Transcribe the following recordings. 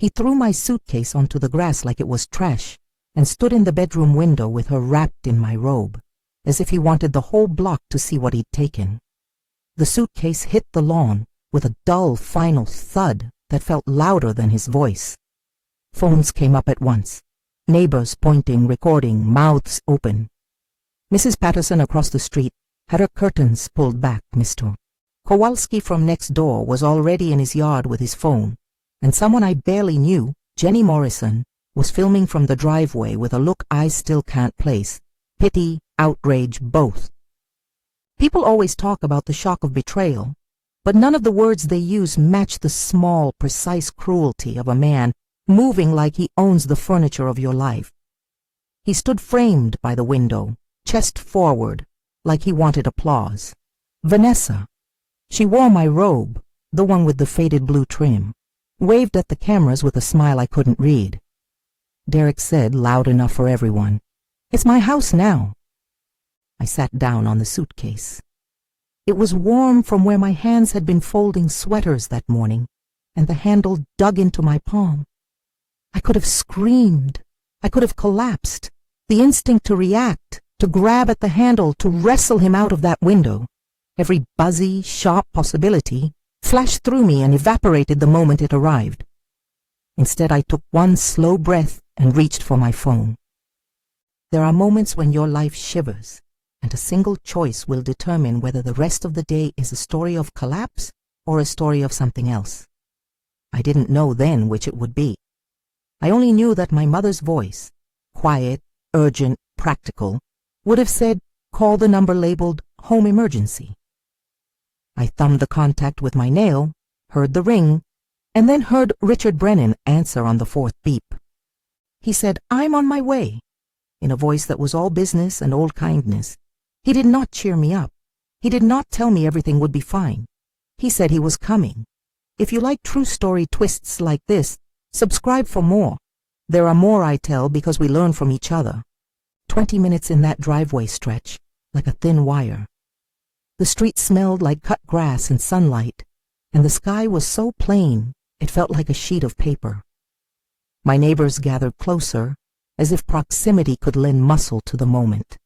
He threw my suitcase onto the grass like it was trash and stood in the bedroom window with her wrapped in my robe, as if he wanted the whole block to see what he'd taken. The suitcase hit the lawn with a dull, final thud that felt louder than his voice. Phones came up at once. Neighbors pointing, recording, mouths open. Mrs. Patterson across the street had her curtains pulled back, Mr. Kowalski from next door was already in his yard with his phone, and someone I barely knew, Jenny Morrison, was filming from the driveway with a look I still can't place. Pity, outrage, both. People always talk about the shock of betrayal, but none of the words they use match the small, precise cruelty of a man moving like he owns the furniture of your life. He stood framed by the window, chest forward, like he wanted applause. Vanessa. She wore my robe, the one with the faded blue trim, waved at the cameras with a smile I couldn't read. Derek said, loud enough for everyone, "It's my house now." I sat down on the suitcase. It was warm from where my hands had been folding sweaters that morning, and the handle dug into my palm. I could have screamed. I could have collapsed. The instinct to react, to grab at the handle, to wrestle him out of that window. Every buzzy, sharp possibility flashed through me and evaporated the moment it arrived. Instead, I took one slow breath and reached for my phone. There are moments when your life shivers, and a single choice will determine whether the rest of the day is a story of collapse or a story of something else. I didn't know then which it would be. I only knew that my mother's voice, quiet, urgent, practical, would have said, "Call the number labeled home emergency." I thumbed the contact with my nail, heard the ring, and then heard Richard Brennan answer on the fourth beep. He said, "I'm on my way," in a voice that was all business and old kindness. He did not cheer me up. He did not tell me everything would be fine. He said he was coming. If you like true story twists like this, subscribe for more. There are more I tell because we learn from each other. 20 minutes in that driveway stretch, like a thin wire. The street smelled like cut grass and sunlight, and the sky was so plain it felt like a sheet of paper. My neighbors gathered closer, as if proximity could lend muscle to the moment.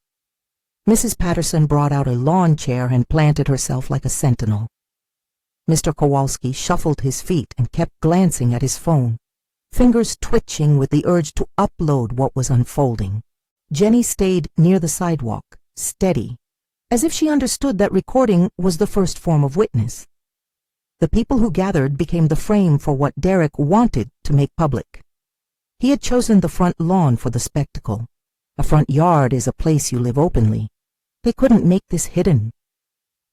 Mrs. Patterson brought out a lawn chair and planted herself like a sentinel. Mr. Kowalski shuffled his feet and kept glancing at his phone, fingers twitching with the urge to upload what was unfolding. Jenny stayed near the sidewalk, steady, as if she understood that recording was the first form of witness. The people who gathered became the frame for what Derek wanted to make public. He had chosen the front lawn for the spectacle. A front yard is a place you live openly. They couldn't make this hidden.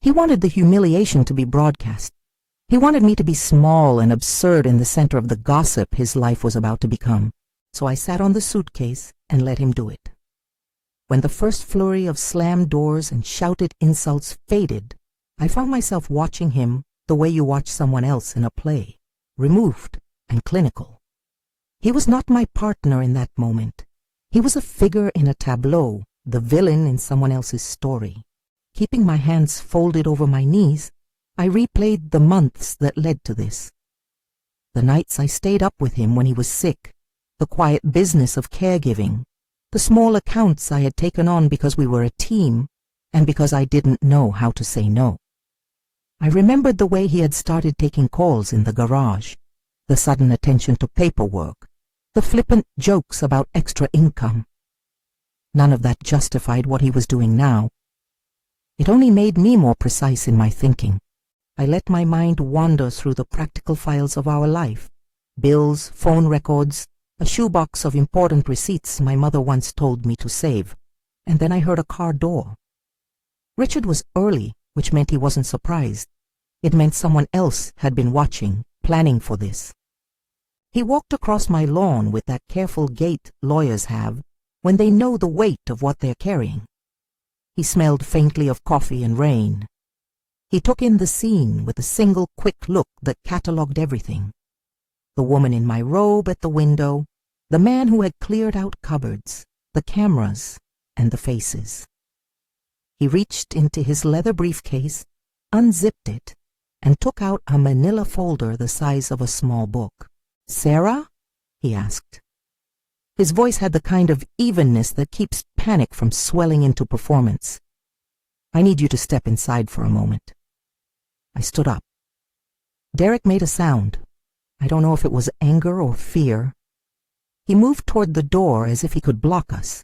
He wanted the humiliation to be broadcast. He wanted me to be small and absurd in the center of the gossip his life was about to become. So I sat on the suitcase and let him do it. When the first flurry of slammed doors and shouted insults faded, I found myself watching him the way you watch someone else in a play, removed and clinical. He was not my partner in that moment. He was a figure in a tableau, the villain in someone else's story. Keeping my hands folded over my knees, I replayed the months that led to this. The nights I stayed up with him when he was sick, the quiet business of caregiving, the small accounts I had taken on because we were a team and because I didn't know how to say no. I remembered the way he had started taking calls in the garage, the sudden attention to paperwork, the flippant jokes about extra income. None of that justified what he was doing now. It only made me more precise in my thinking. I let my mind wander through the practical files of our life, bills, phone records, a shoebox of important receipts my mother once told me to save, and then I heard a car door. Richard was early, which meant he wasn't surprised. It meant someone else had been watching, planning for this. He walked across my lawn with that careful gait lawyers have when they know the weight of what they're carrying. He smelled faintly of coffee and rain. He took in the scene with a single quick look that catalogued everything. The woman in my robe at the window, the man who had cleared out cupboards, the cameras, and the faces. He reached into his leather briefcase, unzipped it, and took out a manila folder the size of a small book. "Sarah?" he asked. His voice had the kind of evenness that keeps panic from swelling into performance. I need you to step inside for a moment. I stood up. Derek made a sound. I don't know if it was anger or fear. He moved toward the door as if he could block us.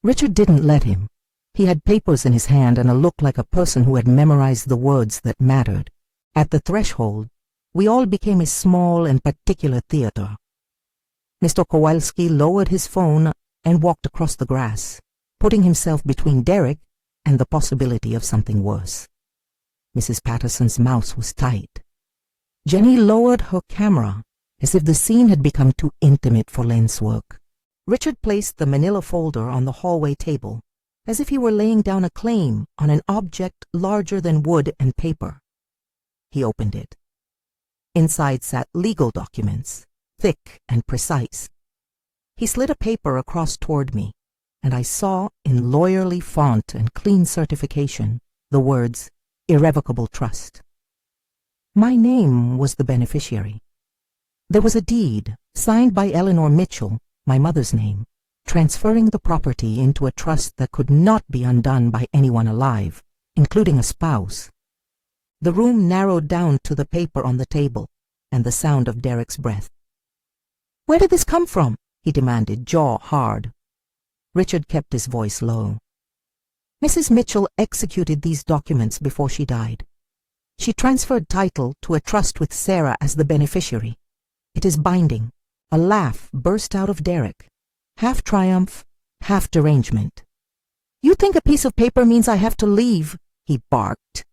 Richard didn't let him. He had papers in his hand and a look like a person who had memorized the words that mattered. At the threshold, we all became a small and particular theater. Mr. Kowalski lowered his phone and walked across the grass, putting himself between Derek and the possibility of something worse. Mrs. Patterson's mouth was tight. Jenny lowered her camera as if the scene had become too intimate for lens work. Richard placed the manila folder on the hallway table, as if he were laying down a claim on an object larger than wood and paper. He opened it. Inside sat legal documents, thick and precise. He slid a paper across toward me, and I saw, in lawyerly font and clean certification, the words, "Irrevocable Trust." My name was the beneficiary. There was a deed, signed by Eleanor Mitchell, my mother's name, transferring the property into a trust that could not be undone by anyone alive, including a spouse. The room narrowed down to the paper on the table and the sound of Derek's breath. "Where did this come from?" he demanded, jaw hard. Richard kept his voice low. "Mrs. Mitchell executed these documents before she died. She transferred title to a trust with Sarah as the beneficiary. It is binding." A laugh burst out of Derek, half triumph, half derangement. "You think a piece of paper means I have to leave?" he barked.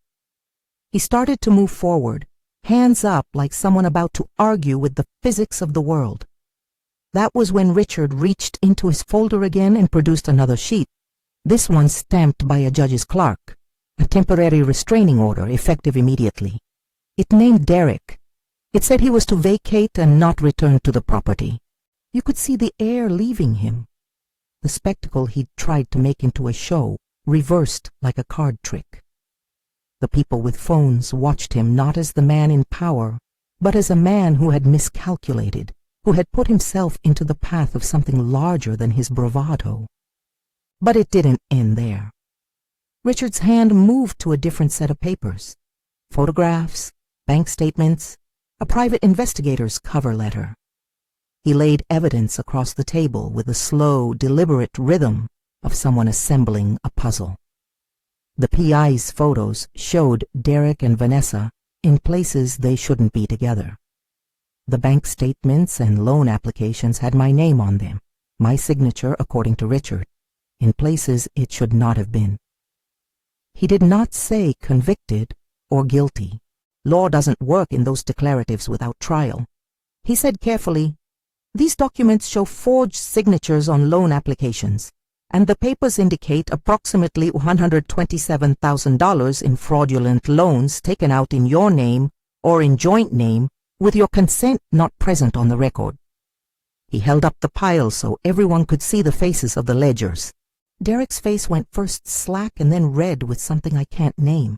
He started to move forward, hands up like someone about to argue with the physics of the world. That was when Richard reached into his folder again and produced another sheet, this one stamped by a judge's clerk, a temporary restraining order effective immediately. It named Derek. It said he was to vacate and not return to the property. You could see the air leaving him. The spectacle he'd tried to make into a show reversed like a card trick. The people with phones watched him not as the man in power, but as a man who had miscalculated, who had put himself into the path of something larger than his bravado. But it didn't end there. Richard's hand moved to a different set of papers. Photographs, bank statements, a private investigator's cover letter. He laid evidence across the table with the slow, deliberate rhythm of someone assembling a puzzle. The PI's photos showed Derek and Vanessa in places they shouldn't be together. The bank statements and loan applications had my name on them, my signature according to Richard, in places it should not have been. He did not say convicted or guilty. Law doesn't work in those declaratives without trial. He said carefully, "These documents show forged signatures on loan applications, and the papers indicate approximately $127,000 in fraudulent loans taken out in your name or in joint name with your consent not present on the record." He held up the pile so everyone could see the faces of the ledgers. Derek's face went first slack and then red with something I can't name.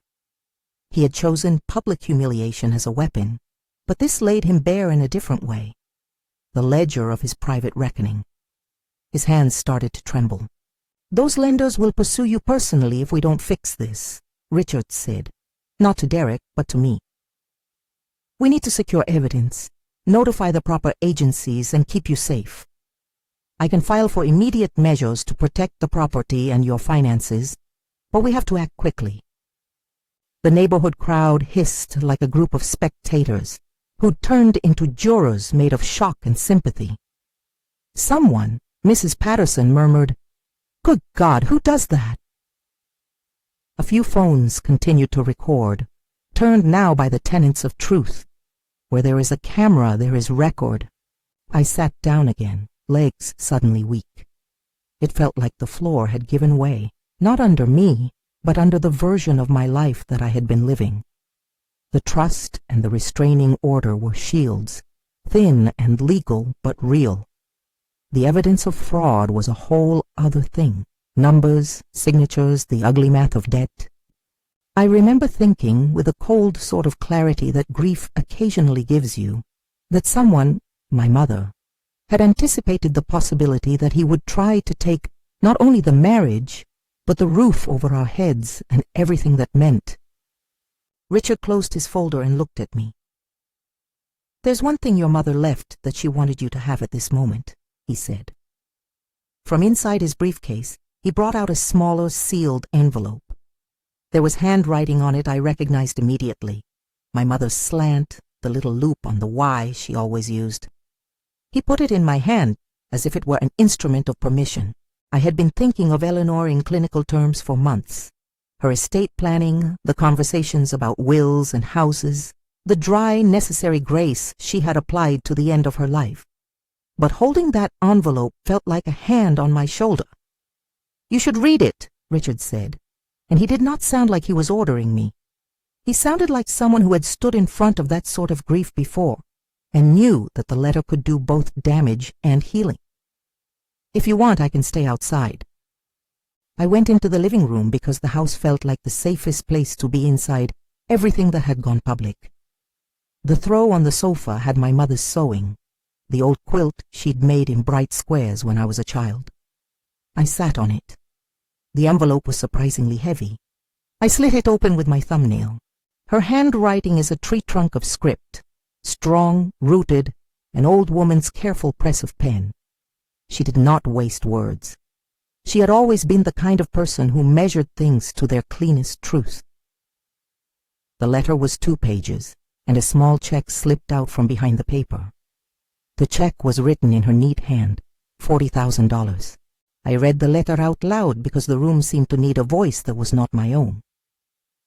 He had chosen public humiliation as a weapon, but this laid him bare in a different way. The ledger of his private reckoning. His hands started to tremble. "Those lenders will pursue you personally if we don't fix this," Richard said, not to Derek, but to me. "We need to secure evidence, notify the proper agencies, and keep you safe. I can file for immediate measures to protect the property and your finances, but we have to act quickly." The neighborhood crowd hissed like a group of spectators who turned into jurors made of shock and sympathy. Someone, Mrs. Patterson, murmured, "Good God, who does that?" A few phones continued to record, turned now by the tenets of truth. Where there is a camera, there is record. I sat down again, legs suddenly weak. It felt like the floor had given way, not under me, but under the version of my life that I had been living. The trust and the restraining order were shields, thin and legal but real. The evidence of fraud was a whole other thing. Numbers, signatures, the ugly math of debt. I remember thinking, with a cold sort of clarity that grief occasionally gives you, that someone, my mother, had anticipated the possibility that he would try to take not only the marriage, but the roof over our heads and everything that meant. Richard closed his folder and looked at me. "There's one thing your mother left that she wanted you to have at this moment," he said. From inside his briefcase, he brought out a smaller, sealed envelope. There was handwriting on it I recognized immediately. My mother's slant, the little loop on the Y she always used. He put it in my hand as if it were an instrument of permission. I had been thinking of Eleanor in clinical terms for months. Her estate planning, the conversations about wills and houses, the dry, necessary grace she had applied to the end of her life. But holding that envelope felt like a hand on my shoulder. "You should read it," Richard said, and he did not sound like he was ordering me. He sounded like someone who had stood in front of that sort of grief before and knew that the letter could do both damage and healing. "If you want, I can stay outside." I went into the living room because the house felt like the safest place to be inside everything that had gone public. The throw on the sofa had my mother's sewing, the old quilt she'd made in bright squares when I was a child. I sat on it. The envelope was surprisingly heavy. I slit it open with my thumbnail. Her handwriting is a tree trunk of script, strong, rooted, an old woman's careful press of pen. She did not waste words. She had always been the kind of person who measured things to their cleanest truth. The letter was 2 pages, and a small check slipped out from behind the paper. The check was written in her neat hand, $40,000. I read the letter out loud because the room seemed to need a voice that was not my own.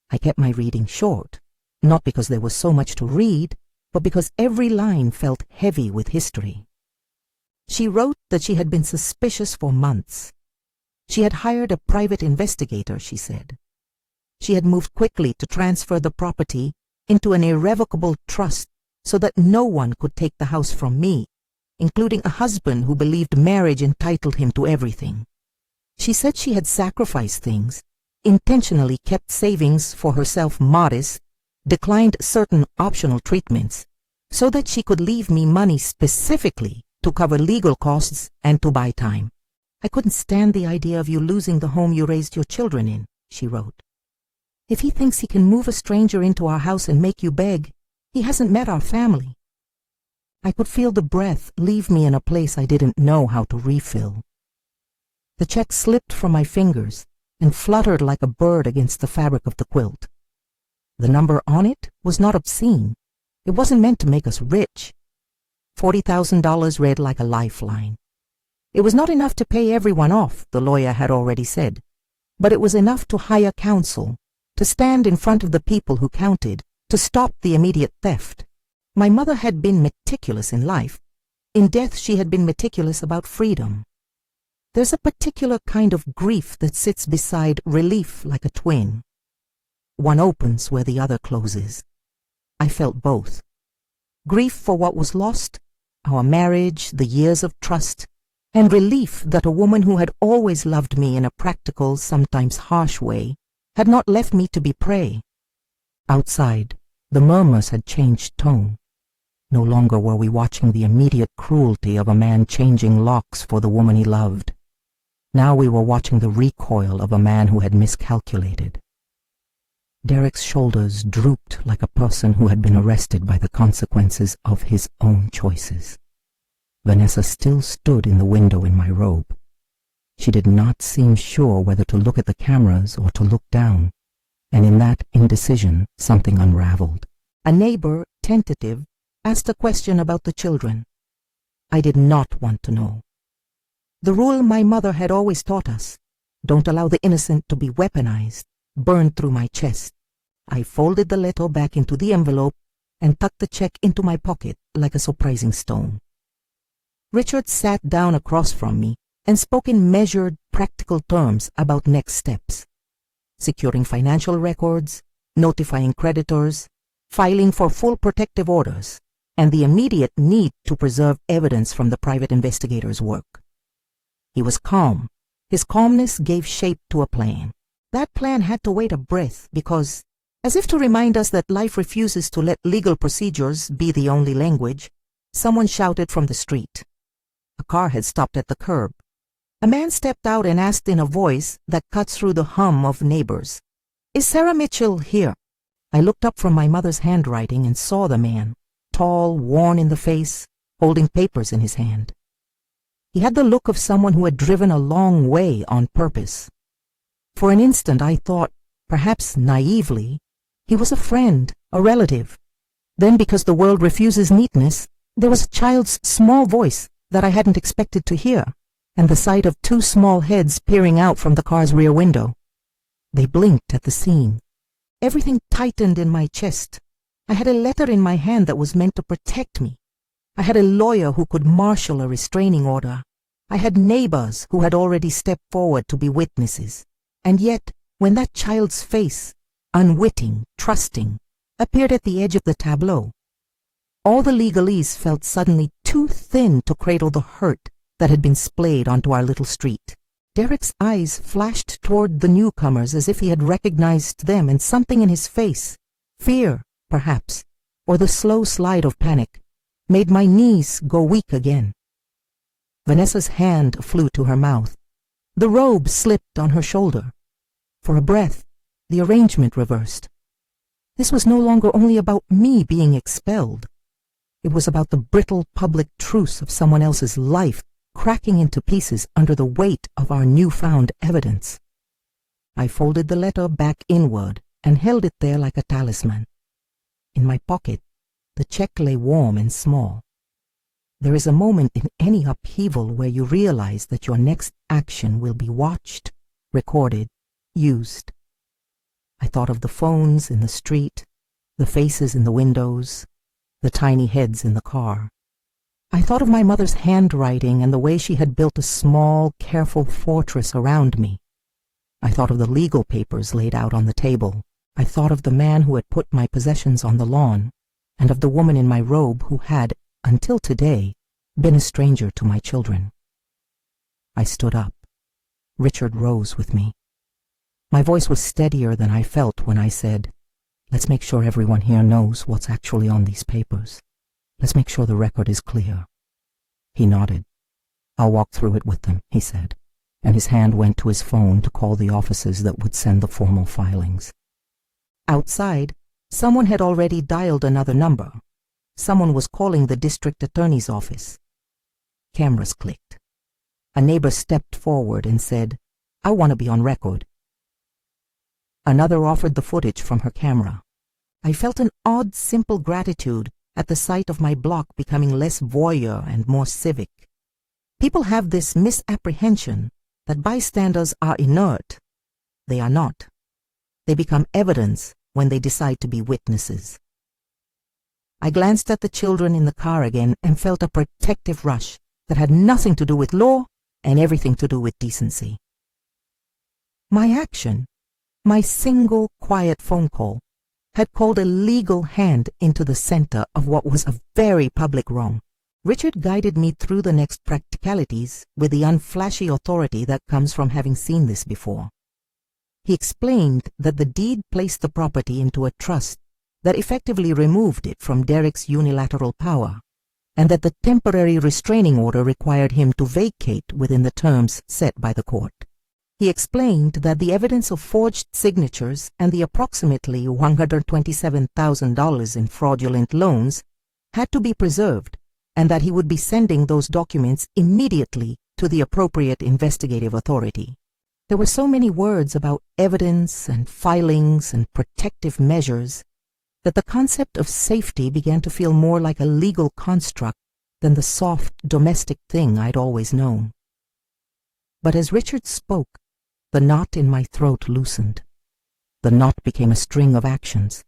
I kept my reading short, not because there was so much to read, but because every line felt heavy with history. She wrote that she had been suspicious for months. She had hired a private investigator, she said. She had moved quickly to transfer the property into an irrevocable trust so that no one could take the house from me, including a husband who believed marriage entitled him to everything. She said she had sacrificed things, intentionally kept savings for herself modest, declined certain optional treatments, so that she could leave me money specifically to cover legal costs and to buy time. "I couldn't stand the idea of you losing the home you raised your children in," she wrote. "If he thinks he can move a stranger into our house and make you beg, he hasn't met our family." I could feel the breath leave me in a place I didn't know how to refill. The check slipped from my fingers and fluttered like a bird against the fabric of the quilt. The number on it was not obscene. It wasn't meant to make us rich. $40,000 read like a lifeline. It was not enough to pay everyone off, the lawyer had already said, but it was enough to hire counsel, to stand in front of the people who counted, to stop the immediate theft. My mother had been meticulous in life. In death, she had been meticulous about freedom. There's a particular kind of grief that sits beside relief like a twin. One opens where the other closes. I felt both. Grief for what was lost, our marriage, the years of trust, and relief that a woman who had always loved me in a practical, sometimes harsh way, had not left me to be prey. Outside, the murmurs had changed tone. No longer were we watching the immediate cruelty of a man changing locks for the woman he loved. Now we were watching the recoil of a man who had miscalculated. Derek's shoulders drooped like a person who had been arrested by the consequences of his own choices. Vanessa still stood in the window in my robe. She did not seem sure whether to look at the cameras or to look down, and in that indecision something unraveled. A neighbor, tentative, asked a question about the children. I did not want to know. The rule my mother had always taught us, don't allow the innocent to be weaponized, burned through my chest. I folded the letter back into the envelope and tucked the check into my pocket like a surprising stone. Richard sat down across from me and spoke in measured, practical terms about next steps. Securing financial records, notifying creditors, filing for full protective orders, and the immediate need to preserve evidence from the private investigator's work. He was calm. His calmness gave shape to a plan. That plan had to wait a breath because, as if to remind us that life refuses to let legal procedures be the only language, someone shouted from the street. A car had stopped at the curb. A man stepped out and asked in a voice that cut through the hum of neighbors, "Is Sarah Mitchell here?" I looked up from my mother's handwriting and saw the man, tall, worn in the face, holding papers in his hand. He had the look of someone who had driven a long way on purpose. For an instant I thought, perhaps naively, he was a friend, a relative. Then, because the world refuses neatness, there was a child's small voice that I hadn't expected to hear, and the sight of two small heads peering out from the car's rear window. They blinked at the scene. Everything tightened in my chest. I had a letter in my hand that was meant to protect me. I had a lawyer who could marshal a restraining order. I had neighbors who had already stepped forward to be witnesses. And yet, when that child's face, unwitting, trusting, appeared at the edge of the tableau, all the legalese felt suddenly too thin to cradle the hurt that had been splayed onto our little street. Derek's eyes flashed toward the newcomers as if he had recognized them, and something in his face, fear, perhaps, or the slow slide of panic, made my knees go weak again. Vanessa's hand flew to her mouth. The robe slipped on her shoulder. For a breath, the arrangement reversed. This was no longer only about me being expelled. It was about the brittle public truce of someone else's life cracking into pieces under the weight of our newfound evidence. I folded the letter back inward and held it there like a talisman. In my pocket, the check lay warm and small. There is a moment in any upheaval where you realize that your next action will be watched, recorded, used. I thought of the phones in the street, the faces in the windows, the tiny heads in the car. I thought of my mother's handwriting and the way she had built a small, careful fortress around me. I thought of the legal papers laid out on the table. I thought of the man who had put my possessions on the lawn, and of the woman in my robe who had, until today, been a stranger to my children. I stood up. Richard rose with me. My voice was steadier than I felt when I said, "Let's make sure everyone here knows what's actually on these papers. Let's make sure the record is clear." He nodded. "I'll walk through it with them," he said, and his hand went to his phone to call the offices that would send the formal filings. Outside, someone had already dialed another number. Someone was calling the district attorney's office. Cameras clicked. A neighbor stepped forward and said, "I want to be on record." Another offered the footage from her camera. I felt an odd, simple gratitude at the sight of my block becoming less voyeur and more civic. People have this misapprehension that bystanders are inert. They are not. They become evidence when they decide to be witnesses. I glanced at the children in the car again and felt a protective rush that had nothing to do with law and everything to do with decency. My action, my single quiet phone call, had called a legal hand into the center of what was a very public wrong. Richard guided me through the next practicalities with the unflashy authority that comes from having seen this before. He explained that the deed placed the property into a trust that effectively removed it from Derek's unilateral power, and that the temporary restraining order required him to vacate within the terms set by the court. He explained that the evidence of forged signatures and the approximately $127,000 in fraudulent loans had to be preserved, and that he would be sending those documents immediately to the appropriate investigative authority. There were so many words about evidence and filings and protective measures that the concept of safety began to feel more like a legal construct than the soft, domestic thing I'd always known. But as Richard spoke, the knot in my throat loosened. The knot became a string of actions.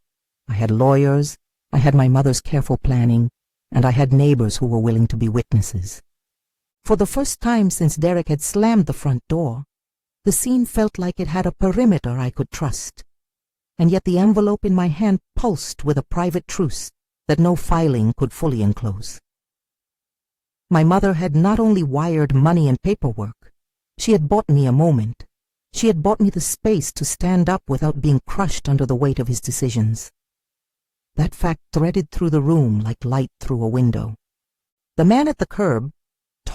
I had lawyers, I had my mother's careful planning, and I had neighbors who were willing to be witnesses. For the first time since Derek had slammed the front door, the scene felt like it had a perimeter I could trust, and yet the envelope in my hand pulsed with a private truce that no filing could fully enclose. My mother had not only wired money and paperwork, she had bought me a moment. She had bought me the space to stand up without being crushed under the weight of his decisions. That fact threaded through the room like light through a window. The man at the curb,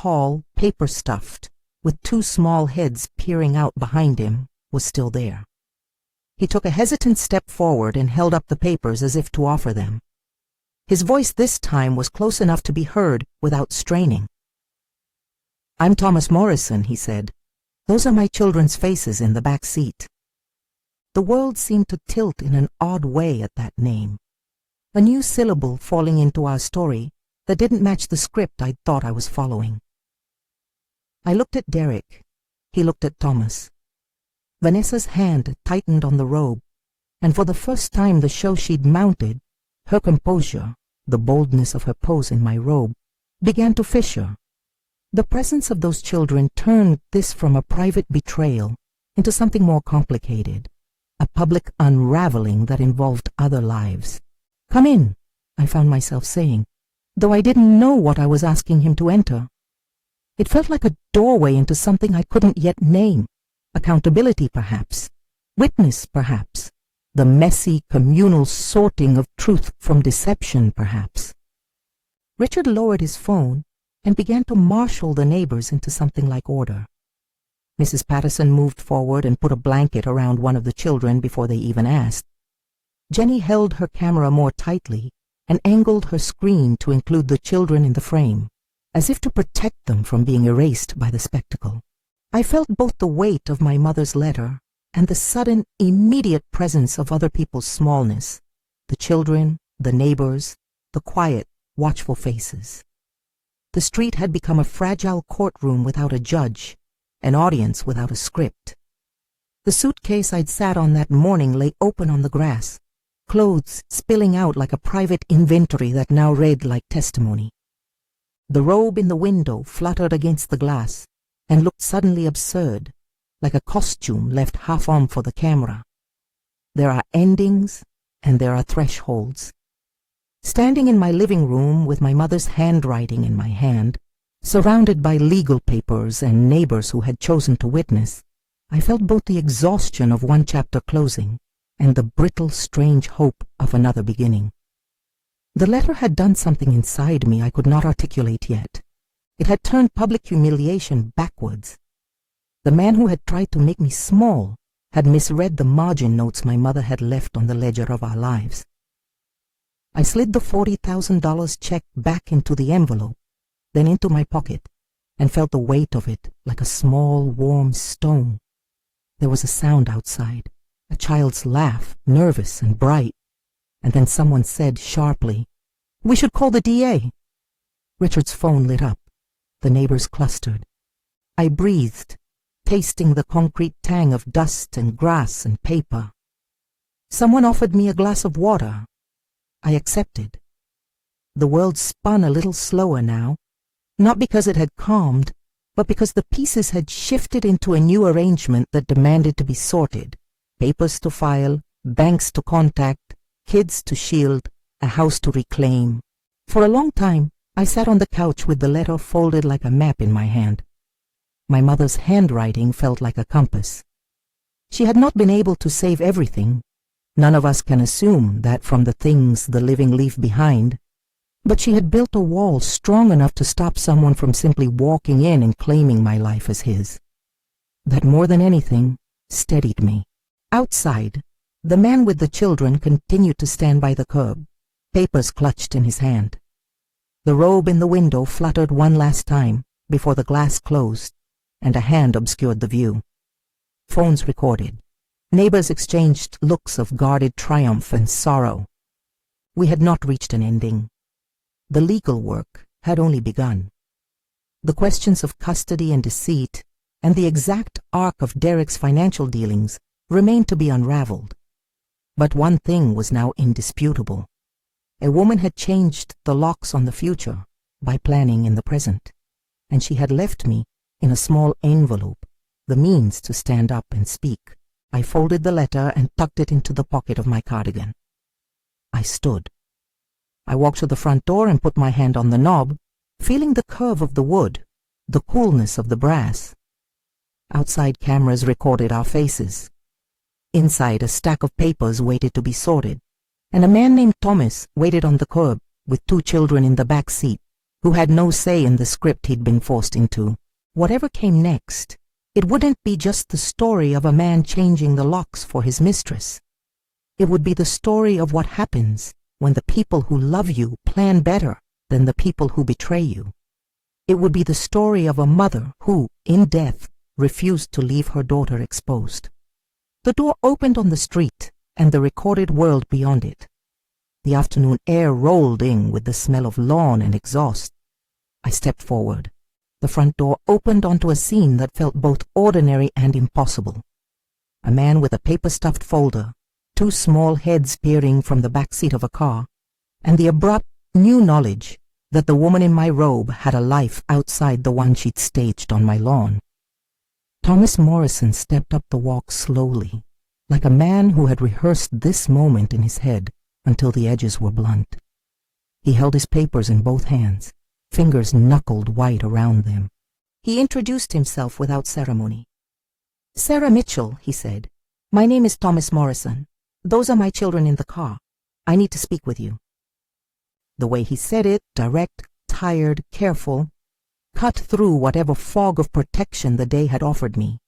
tall, paper-stuffed, with two small heads peering out behind him, was still there. He took a hesitant step forward and held up the papers as if to offer them. His voice this time was close enough to be heard without straining. "I'm Thomas Morrison," he said. "Those are my children's faces in the back seat." The world seemed to tilt in an odd way at that name, a new syllable falling into our story that didn't match the script I'd thought I was following. I looked at Derek. He looked at Thomas. Vanessa's hand tightened on the robe, and for the first time the show she'd mounted, her composure, the boldness of her pose in my robe, began to fissure. The presence of those children turned this from a private betrayal into something more complicated, a public unraveling that involved other lives. "Come in," I found myself saying, though I didn't know what I was asking him to enter. It felt like a doorway into something I couldn't yet name. Accountability, perhaps. Witness, perhaps. The messy, communal sorting of truth from deception, perhaps. Richard lowered his phone and began to marshal the neighbors into something like order. Mrs. Patterson moved forward and put a blanket around one of the children before they even asked. Jenny held her camera more tightly and angled her screen to include the children in the frame, as if to protect them from being erased by the spectacle. I felt both the weight of my mother's letter and the sudden, immediate presence of other people's smallness, the children, the neighbors, the quiet, watchful faces. The street had become a fragile courtroom without a judge, an audience without a script. The suitcase I'd sat on that morning lay open on the grass, clothes spilling out like a private inventory that now read like testimony. The robe in the window fluttered against the glass and looked suddenly absurd, like a costume left half on for the camera. There are endings and there are thresholds. Standing in my living room with my mother's handwriting in my hand, surrounded by legal papers and neighbors who had chosen to witness, I felt both the exhaustion of one chapter closing and the brittle, strange hope of another beginning. The letter had done something inside me I could not articulate yet. It had turned public humiliation backwards. The man who had tried to make me small had misread the margin notes my mother had left on the ledger of our lives. I slid the $40,000 check back into the envelope, then into my pocket, and felt the weight of it like a small, warm stone. There was a sound outside, a child's laugh, nervous and bright, and then someone said sharply, "We should call the DA." Richard's phone lit up. The neighbors clustered. I breathed, tasting the concrete tang of dust and grass and paper. Someone offered me a glass of water. I accepted. The world spun a little slower now, not because it had calmed, but because the pieces had shifted into a new arrangement that demanded to be sorted. Papers to file, banks to contact, kids to shield, a house to reclaim. For a long time, I sat on the couch with the letter folded like a map in my hand. My mother's handwriting felt like a compass. She had not been able to save everything. None of us can assume that from the things the living leave behind, but she had built a wall strong enough to stop someone from simply walking in and claiming my life as his. That more than anything steadied me. Outside, the man with the children continued to stand by the curb, papers clutched in his hand. The robe in the window fluttered one last time before the glass closed, and a hand obscured the view. Phones recorded. Neighbors exchanged looks of guarded triumph and sorrow. We had not reached an ending. The legal work had only begun. The questions of custody and deceit, and the exact arc of Derek's financial dealings remained to be unraveled. But one thing was now indisputable. A woman had changed the locks on the future by planning in the present, and she had left me, in a small envelope, the means to stand up and speak. I folded the letter and tucked it into the pocket of my cardigan. I stood. I walked to the front door and put my hand on the knob, feeling the curve of the wood, the coolness of the brass. Outside, cameras recorded our faces. Inside, a stack of papers waited to be sorted, and a man named Thomas waited on the curb with two children in the back seat, who had no say in the script he'd been forced into. Whatever came next, it wouldn't be just the story of a man changing the locks for his mistress. It would be the story of what happens when the people who love you plan better than the people who betray you. It would be the story of a mother who, in death, refused to leave her daughter exposed. The door opened on the street and the recorded world beyond it. The afternoon air rolled in with the smell of lawn and exhaust. I stepped forward. The front door opened onto a scene that felt both ordinary and impossible. A man with a paper-stuffed folder, two small heads peering from the back seat of a car, and the abrupt new knowledge that the woman in my robe had a life outside the one she'd staged on my lawn. Thomas Morrison stepped up the walk slowly, like a man who had rehearsed this moment in his head until the edges were blunt. He held his papers in both hands, fingers knuckled white around them. He introduced himself without ceremony. "Sarah Mitchell," he said. "My name is Thomas Morrison. Those are my children in the car. I need to speak with you." The way he said it, direct, tired, careful, cut through whatever fog of protection the day had offered me.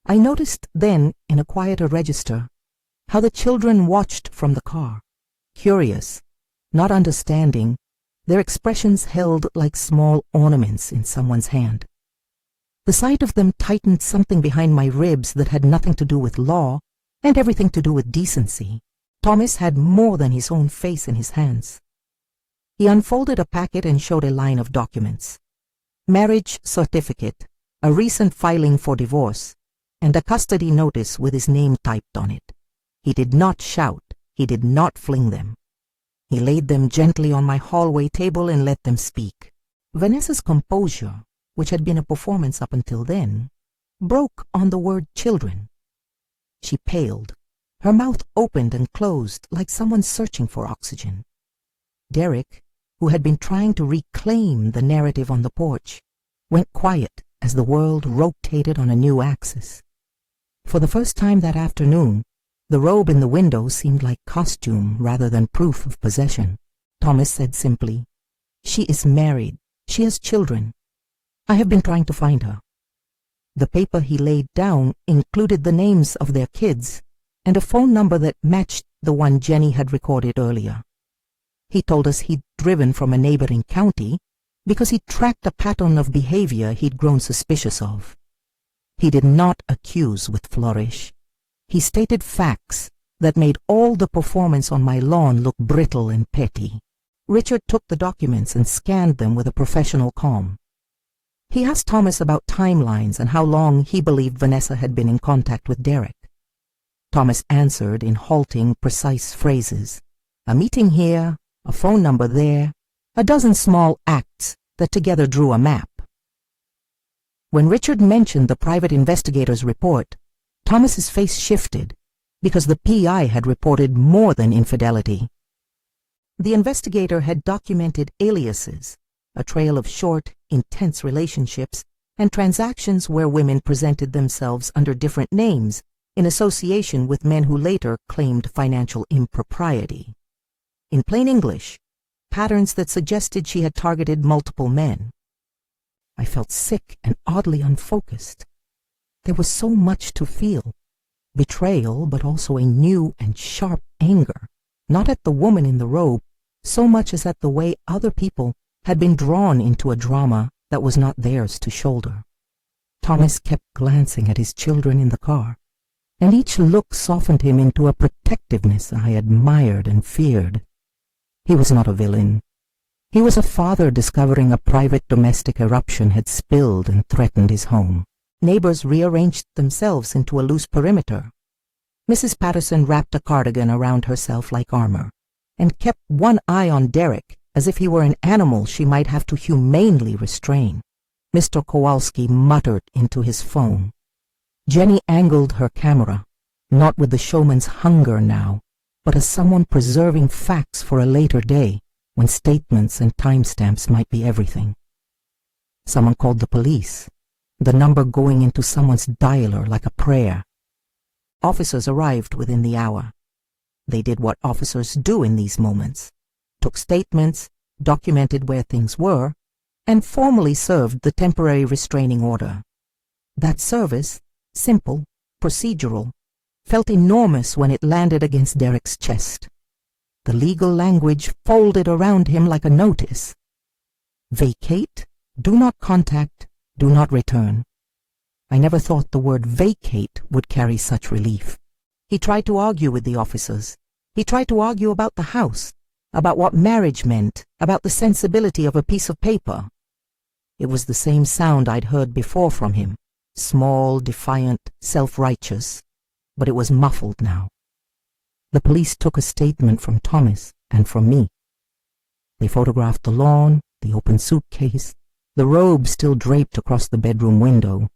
I noticed then, in a quieter register, how the children watched from the car, curious, not understanding, their expressions held like small ornaments in someone's hand. The sight of them tightened something behind my ribs that had nothing to do with law and everything to do with decency. Thomas had more than his own face in his hands. He unfolded a packet and showed a line of documents. Marriage certificate, a recent filing for divorce, and a custody notice with his name typed on it. He did not shout. He did not fling them. He laid them gently on my hallway table and let them speak. Vanessa's composure, which had been a performance up until then, broke on the word children. She paled. Her mouth opened and closed like someone searching for oxygen. Derek, who had been trying to reclaim the narrative on the porch, went quiet as the world rotated on a new axis. For the first time that afternoon, the robe in the window seemed like costume rather than proof of possession. Thomas said simply, "She is married. She has children. I have been trying to find her." The paper he laid down included the names of their kids and a phone number that matched the one Jenny had recorded earlier. He told us he'd driven from a neighboring county because he tracked a pattern of behavior he'd grown suspicious of. He did not accuse with flourish. He stated facts that made all the performance on my lawn look brittle and petty. Richard took the documents and scanned them with a professional calm. He asked Thomas about timelines and how long he believed Vanessa had been in contact with Derek. Thomas answered in halting, precise phrases. A meeting here, a phone number there, a dozen small acts that together drew a map. When Richard mentioned the private investigator's report, Thomas's face shifted because the PI had reported more than infidelity. The investigator had documented aliases, a trail of short, intense relationships, and transactions where women presented themselves under different names in association with men who later claimed financial impropriety. In plain English, patterns that suggested she had targeted multiple men. I felt sick and oddly unfocused. There was so much to feel. Betrayal, but also a new and sharp anger, not at the woman in the robe, so much as at the way other people had been drawn into a drama that was not theirs to shoulder. Thomas kept glancing at his children in the car, and each look softened him into a protectiveness I admired and feared. He was not a villain. He was a father discovering a private domestic eruption had spilled and threatened his home. Neighbors rearranged themselves into a loose perimeter. Mrs. Patterson wrapped a cardigan around herself like armor, and kept one eye on Derek as if he were an animal she might have to humanely restrain. Mr. Kowalski muttered into his phone. Jenny angled her camera, not with the showman's hunger now, but as someone preserving facts for a later day when statements and timestamps might be everything. Someone called the police, the number going into someone's dialer like a prayer. Officers arrived within the hour. They did what officers do in these moments, took statements, documented where things were, and formally served the temporary restraining order. That service, simple, procedural, felt enormous when it landed against Derek's chest. The legal language folded around him like a notice. Vacate, do not contact, do not return. I never thought the word vacate would carry such relief. He tried to argue with the officers. He tried to argue about the house, about what marriage meant, about the sensibility of a piece of paper. It was the same sound I'd heard before from him, small, defiant, self-righteous, but it was muffled now. The police took a statement from Thomas and from me. They photographed the lawn, the open suitcase, the robe still draped across the bedroom window.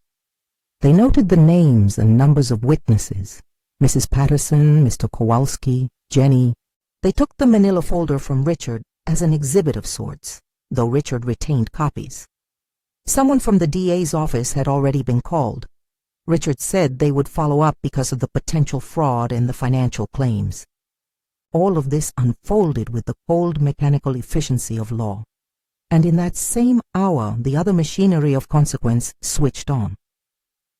They noted the names and numbers of witnesses, Mrs. Patterson, Mr. Kowalski, Jenny. They took the manila folder from Richard as an exhibit of sorts, though Richard retained copies. Someone from the DA's office had already been called. Richard said they would follow up because of the potential fraud and the financial claims. All of this unfolded with the cold mechanical efficiency of law. And in that same hour, the other machinery of consequence switched on.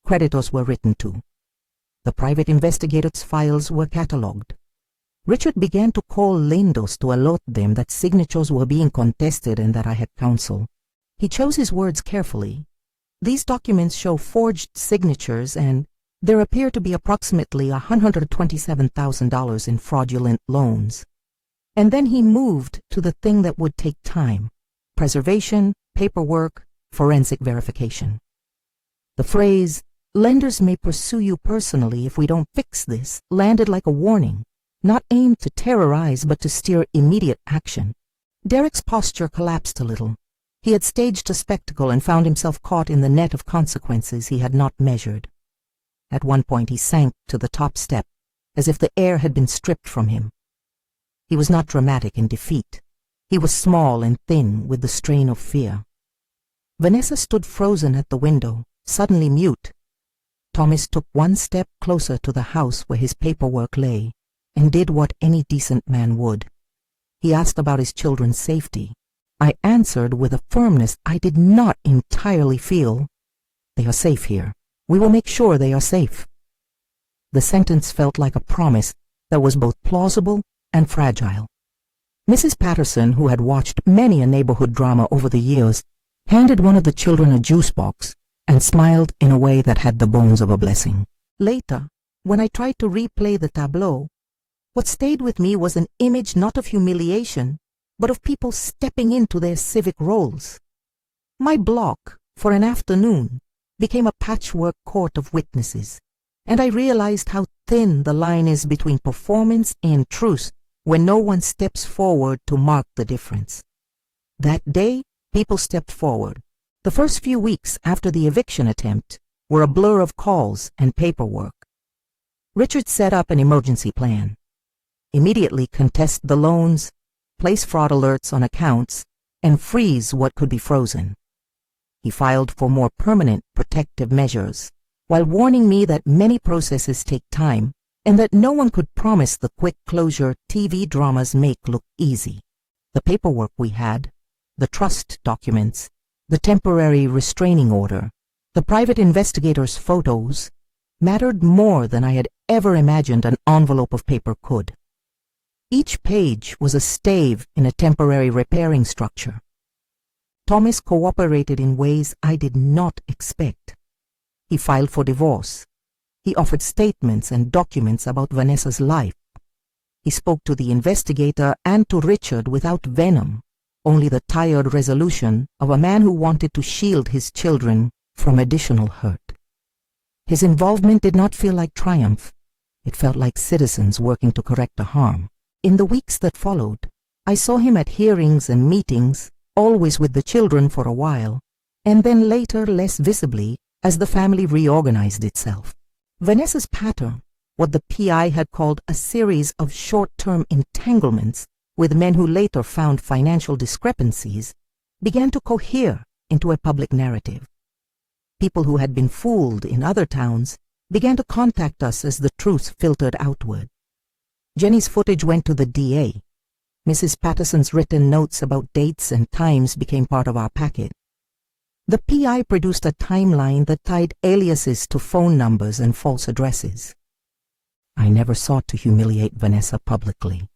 Creditors were written to. The private investigators' files were catalogued. Richard began to call Lindos to alert them that signatures were being contested and that I had counsel. He chose his words carefully. These documents show forged signatures, and there appear to be approximately $127,000 in fraudulent loans. And then he moved to the thing that would take time: preservation, paperwork, forensic verification. The phrase, "Lenders may pursue you personally if we don't fix this," landed like a warning, not aimed to terrorize but to steer immediate action. Derek's posture collapsed a little. He had staged a spectacle and found himself caught in the net of consequences he had not measured. At one point he sank to the top step, as if the air had been stripped from him. He was not dramatic in defeat. He was small and thin with the strain of fear. Vanessa stood frozen at the window, suddenly mute. Thomas took one step closer to the house where his paperwork lay, and did what any decent man would. He asked about his children's safety. I answered with a firmness I did not entirely feel. "They are safe here. We will make sure they are safe." The sentence felt like a promise that was both plausible and fragile. Mrs. Patterson, who had watched many a neighborhood drama over the years, handed one of the children a juice box and smiled in a way that had the bones of a blessing. Later, when I tried to replay the tableau, what stayed with me was an image not of humiliation, but of people stepping into their civic roles. My block, for an afternoon, became a patchwork court of witnesses, and I realized how thin the line is between performance and truth when no one steps forward to mark the difference. That day, people stepped forward. The first few weeks after the eviction attempt were a blur of calls and paperwork. Richard set up an emergency plan. Immediately contest the loans, place fraud alerts on accounts, and freeze what could be frozen. He filed for more permanent protective measures, while warning me that many processes take time and that no one could promise the quick closure TV dramas make look easy. The paperwork we had, the trust documents, the temporary restraining order, the private investigator's photos, mattered more than I had ever imagined an envelope of paper could. Each page was a stave in a temporary repairing structure. Thomas cooperated in ways I did not expect. He filed for divorce. He offered statements and documents about Vanessa's life. He spoke to the investigator and to Richard without venom, only the tired resolution of a man who wanted to shield his children from additional hurt. His involvement did not feel like triumph. It felt like citizens working to correct a harm. In the weeks that followed, I saw him at hearings and meetings, always with the children for a while, and then later less visibly as the family reorganized itself. Vanessa's pattern, what the PI had called a series of short-term entanglements with men who later found financial discrepancies, began to cohere into a public narrative. People who had been fooled in other towns began to contact us as the truth filtered outward. Jenny's footage went to the DA. Mrs. Patterson's written notes about dates and times became part of our packet. The PI produced a timeline that tied aliases to phone numbers and false addresses. I never sought to humiliate Vanessa publicly.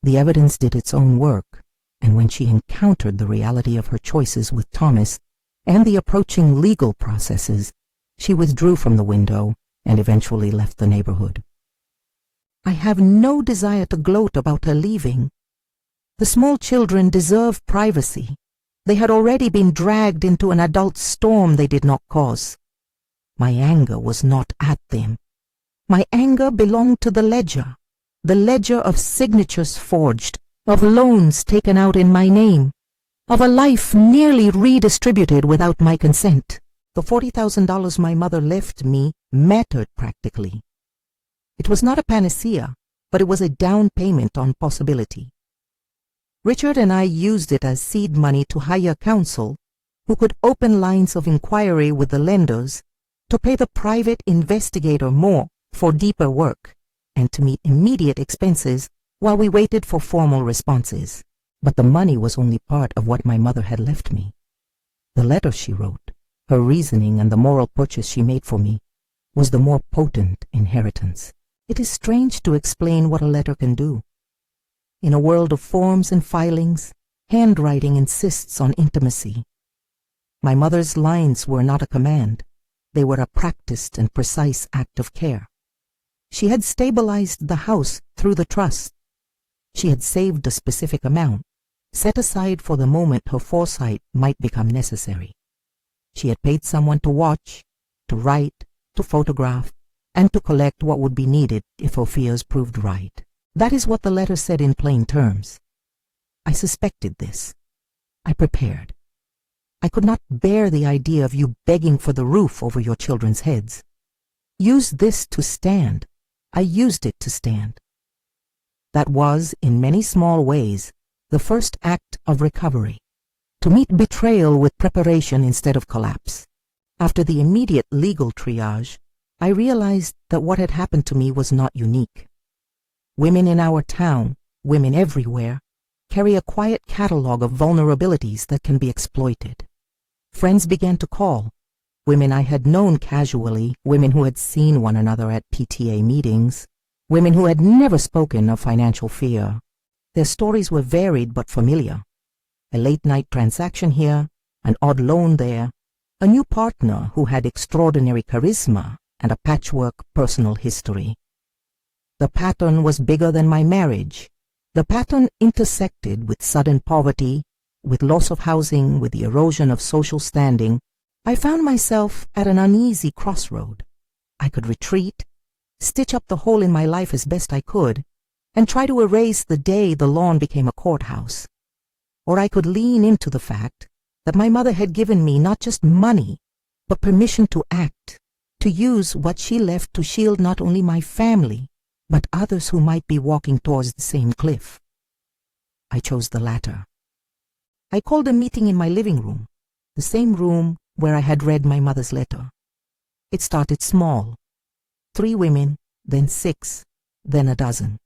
The evidence did its own work, and when she encountered the reality of her choices with Thomas and the approaching legal processes, she withdrew from the window and eventually left the neighborhood. I have no desire to gloat about her leaving. The small children deserve privacy. They had already been dragged into an adult storm they did not cause. My anger was not at them. My anger belonged to the ledger of signatures forged, of loans taken out in my name, of a life nearly redistributed without my consent. The $40,000 my mother left me mattered practically. It was not a panacea, but it was a down payment on possibility. Richard and I used it as seed money to hire counsel who could open lines of inquiry with the lenders, to pay the private investigator more for deeper work, and to meet immediate expenses while we waited for formal responses. But the money was only part of what my mother had left me. The letter she wrote, her reasoning, and the moral purchase she made for me was the more potent inheritance. It is strange to explain what a letter can do. In a world of forms and filings, handwriting insists on intimacy. My mother's lines were not a command. They were a practiced and precise act of care. She had stabilized the house through the trust. She had saved a specific amount, set aside for the moment her foresight might become necessary. She had paid someone to watch, to write, to photograph, and to collect what would be needed if her fears proved right. That is what the letter said in plain terms. I suspected this. I prepared. I could not bear the idea of you begging for the roof over your children's heads. Use this to stand. I used it to stand. That was, in many small ways, the first act of recovery, to meet betrayal with preparation instead of collapse. After the immediate legal triage, I realized that what had happened to me was not unique. Women in our town, women everywhere, carry a quiet catalog of vulnerabilities that can be exploited. Friends began to call, women I had known casually, women who had seen one another at PTA meetings, women who had never spoken of financial fear. Their stories were varied but familiar. A late-night transaction here, an odd loan there, a new partner who had extraordinary charisma and a patchwork personal history. The pattern was bigger than my marriage. The pattern intersected with sudden poverty, with loss of housing, with the erosion of social standing. I found myself at an uneasy crossroad. I could retreat, stitch up the hole in my life as best I could, and try to erase the day the lawn became a courthouse. Or I could lean into the fact that my mother had given me not just money, but permission to act, to use what she left to shield not only my family, but others who might be walking towards the same cliff. I chose the latter. I called a meeting in my living room, the same room where I had read my mother's letter. It started small. 3 women, then 6, then a dozen.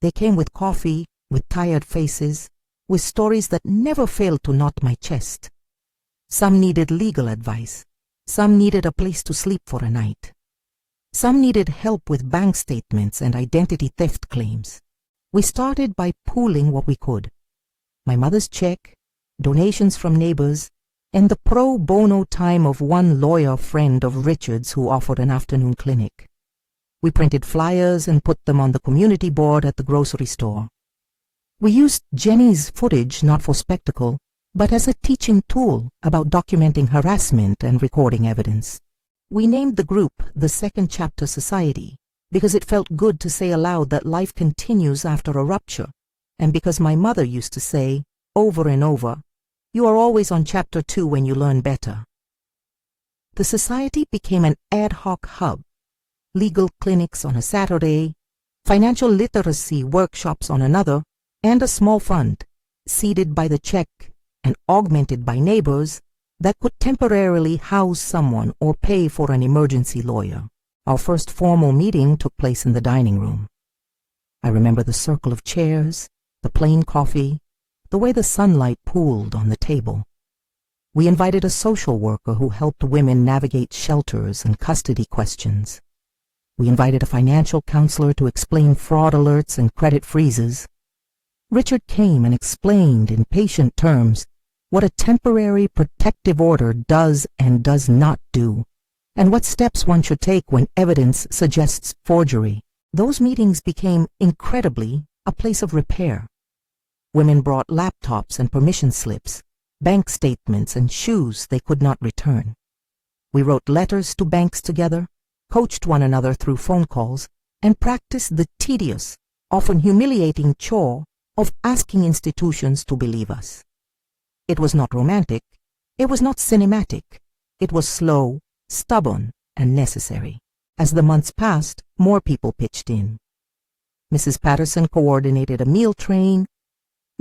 They came with coffee, with tired faces, with stories that never failed to knot my chest. Some needed legal advice. Some needed a place to sleep for a night. Some needed help with bank statements and identity theft claims. We started by pooling what we could. My mother's check, donations from neighbors, and the pro bono time of one lawyer friend of Richard's who offered an afternoon clinic. We printed flyers and put them on the community board at the grocery store. We used Jenny's footage not for spectacle, but as a teaching tool about documenting harassment and recording evidence. We named the group the Second Chapter Society because it felt good to say aloud that life continues after a rupture, and because my mother used to say, over and over, "You are always on Chapter 2 when you learn better." The society became an ad hoc hub, legal clinics on a Saturday, financial literacy workshops on another, and a small fund, seeded by the check and augmented by neighbors, that could temporarily house someone or pay for an emergency lawyer. Our first formal meeting took place in the dining room. I remember the circle of chairs, the plain coffee, the way the sunlight pooled on the table. We invited a social worker who helped women navigate shelters and custody questions. We invited a financial counselor to explain fraud alerts and credit freezes. Richard came and explained in patient terms what a temporary protective order does and does not do, and what steps one should take when evidence suggests forgery. Those meetings became, incredibly, a place of repair. Women brought laptops and permission slips, bank statements and shoes they could not return. We wrote letters to banks together, coached one another through phone calls, and practiced the tedious, often humiliating chore of asking institutions to believe us. It was not romantic, it was not cinematic, it was slow, stubborn, and necessary. As the months passed, more people pitched in. Mrs. Patterson coordinated a meal train.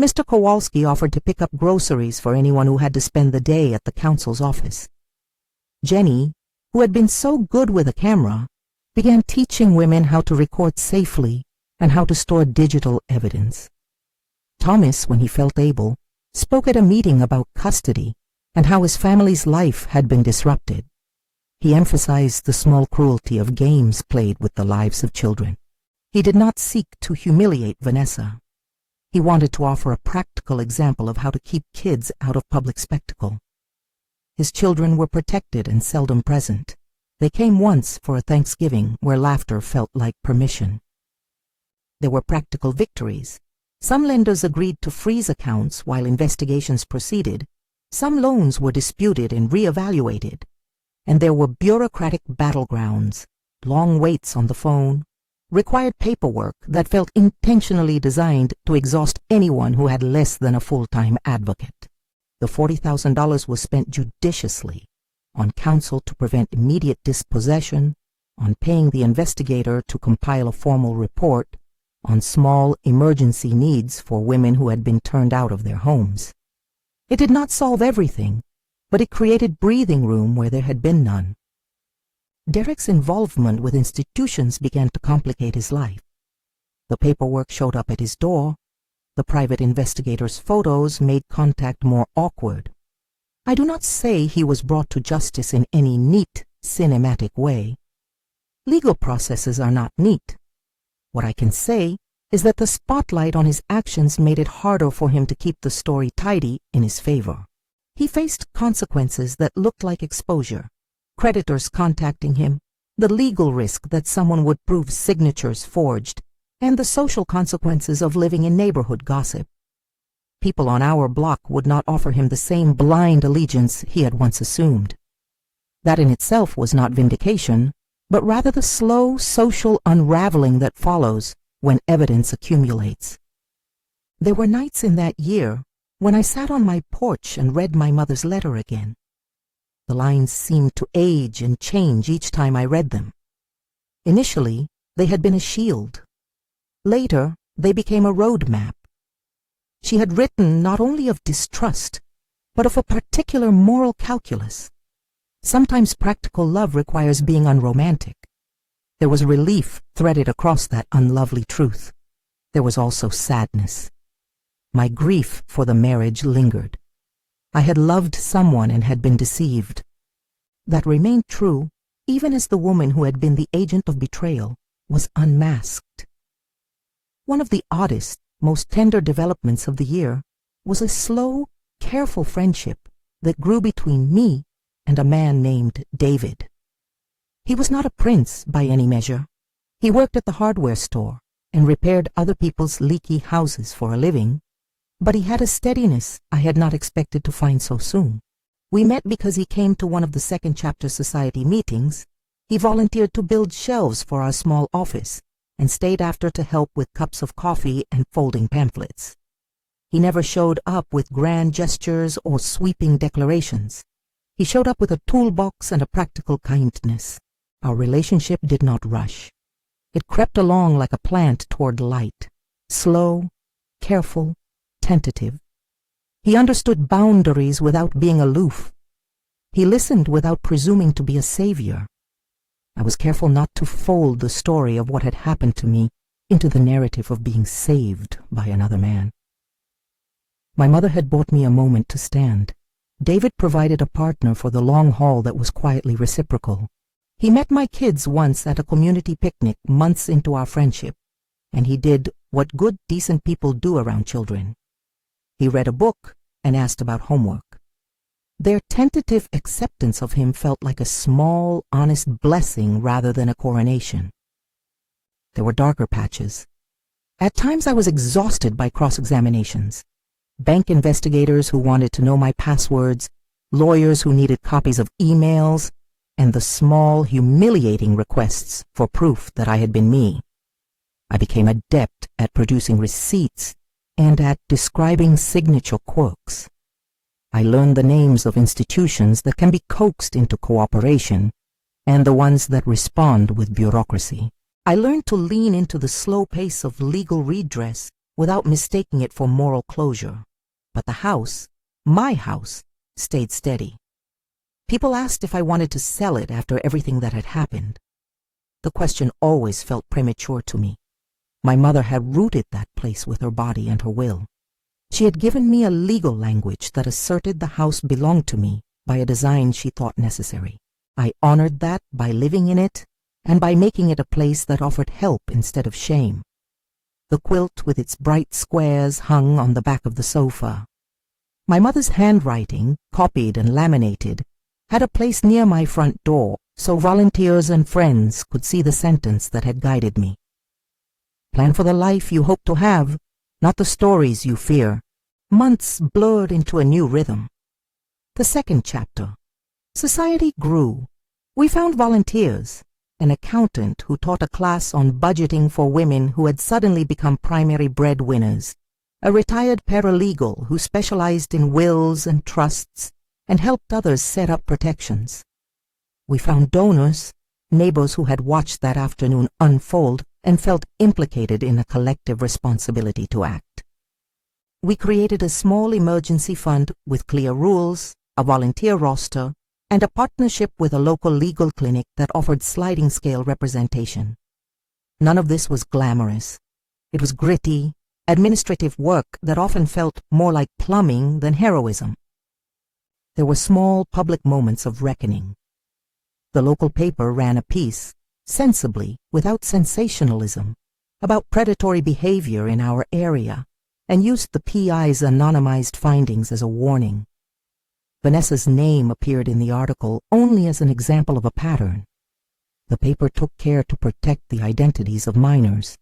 Mr. Kowalski offered to pick up groceries for anyone who had to spend the day at the council's office. Jenny, who had been so good with a camera, began teaching women how to record safely and how to store digital evidence. Thomas, when he felt able, spoke at a meeting about custody and how his family's life had been disrupted. He emphasized the small cruelty of games played with the lives of children. He did not seek to humiliate Vanessa. He wanted to offer a practical example of how to keep kids out of public spectacle. His children were protected and seldom present. They came once for a Thanksgiving where laughter felt like permission. There were practical victories. Some lenders agreed to freeze accounts while investigations proceeded. Some loans were disputed and reevaluated. And there were bureaucratic battlegrounds, long waits on the phone, required paperwork that felt intentionally designed to exhaust anyone who had less than a full-time advocate. The $40,000 was spent judiciously on counsel to prevent immediate dispossession, on paying the investigator to compile a formal report, on small emergency needs for women who had been turned out of their homes. It did not solve everything, but it created breathing room where there had been none. Derek's involvement with institutions began to complicate his life. The paperwork showed up at his door. The private investigator's photos made contact more awkward. I do not say he was brought to justice in any neat, cinematic way. Legal processes are not neat. What I can say is that the spotlight on his actions made it harder for him to keep the story tidy in his favor. He faced consequences that looked like exposure, creditors contacting him, the legal risk that someone would prove signatures forged, and the social consequences of living in neighborhood gossip. People on our block would not offer him the same blind allegiance he had once assumed. That in itself was not vindication, but rather the slow social unraveling that follows when evidence accumulates. There were nights in that year when I sat on my porch and read my mother's letter again. The lines seemed to age and change each time I read them. Initially, they had been a shield. Later, they became a roadmap. She had written not only of distrust, but of a particular moral calculus. Sometimes practical love requires being unromantic. There was relief threaded across that unlovely truth. There was also sadness. My grief for the marriage lingered. I had loved someone and had been deceived. That remained true even as the woman who had been the agent of betrayal was unmasked. One of the oddest, most tender developments of the year was a slow, careful friendship that grew between me and a man named David. He was not a prince by any measure. He worked at the hardware store and repaired other people's leaky houses for a living, but he had a steadiness I had not expected to find so soon. We met because he came to one of the Second Chapter Society meetings. He volunteered to build shelves for our small office and stayed after to help with cups of coffee and folding pamphlets. He never showed up with grand gestures or sweeping declarations. He showed up with a toolbox and a practical kindness. Our relationship did not rush. It crept along like a plant toward light, slow, careful, tentative. He understood boundaries without being aloof. He listened without presuming to be a savior. I was careful not to fold the story of what had happened to me into the narrative of being saved by another man. My mother had bought me a moment to stand. David provided a partner for the long haul that was quietly reciprocal. He met my kids once at a community picnic months into our friendship, and he did what good, decent people do around children. He read a book and asked about homework. Their tentative acceptance of him felt like a small, honest blessing rather than a coronation. There were darker patches. At times I was exhausted by cross-examinations. Bank investigators who wanted to know my passwords, lawyers who needed copies of emails, and the small, humiliating requests for proof that I had been me. I became adept at producing receipts and at describing signature quirks. I learned the names of institutions that can be coaxed into cooperation and the ones that respond with bureaucracy. I learned to lean into the slow pace of legal redress without mistaking it for moral closure. But the house, my house, stayed steady. People asked if I wanted to sell it after everything that had happened. The question always felt premature to me. My mother had rooted that place with her body and her will. She had given me a legal language that asserted the house belonged to me by a design she thought necessary. I honored that by living in it and by making it a place that offered help instead of shame. The quilt with its bright squares hung on the back of the sofa. My mother's handwriting, copied and laminated, had a place near my front door so volunteers and friends could see the sentence that had guided me. Plan for the life you hope to have, not the stories you fear. Months blurred into a new rhythm. The second chapter. Society grew. We found volunteers, an accountant who taught a class on budgeting for women who had suddenly become primary breadwinners, a retired paralegal who specialized in wills and trusts and helped others set up protections. We found donors, neighbors who had watched that afternoon unfold and felt implicated in a collective responsibility to act. We created a small emergency fund with clear rules, a volunteer roster, and a partnership with a local legal clinic that offered sliding scale representation. None of this was glamorous. It was gritty, administrative work that often felt more like plumbing than heroism. There were small public moments of reckoning. The local paper ran a piece, sensibly, without sensationalism, about predatory behavior in our area, and used the PI's anonymized findings as a warning. Vanessa's name appeared in the article only as an example of a pattern. The paper took care to protect the identities of minors.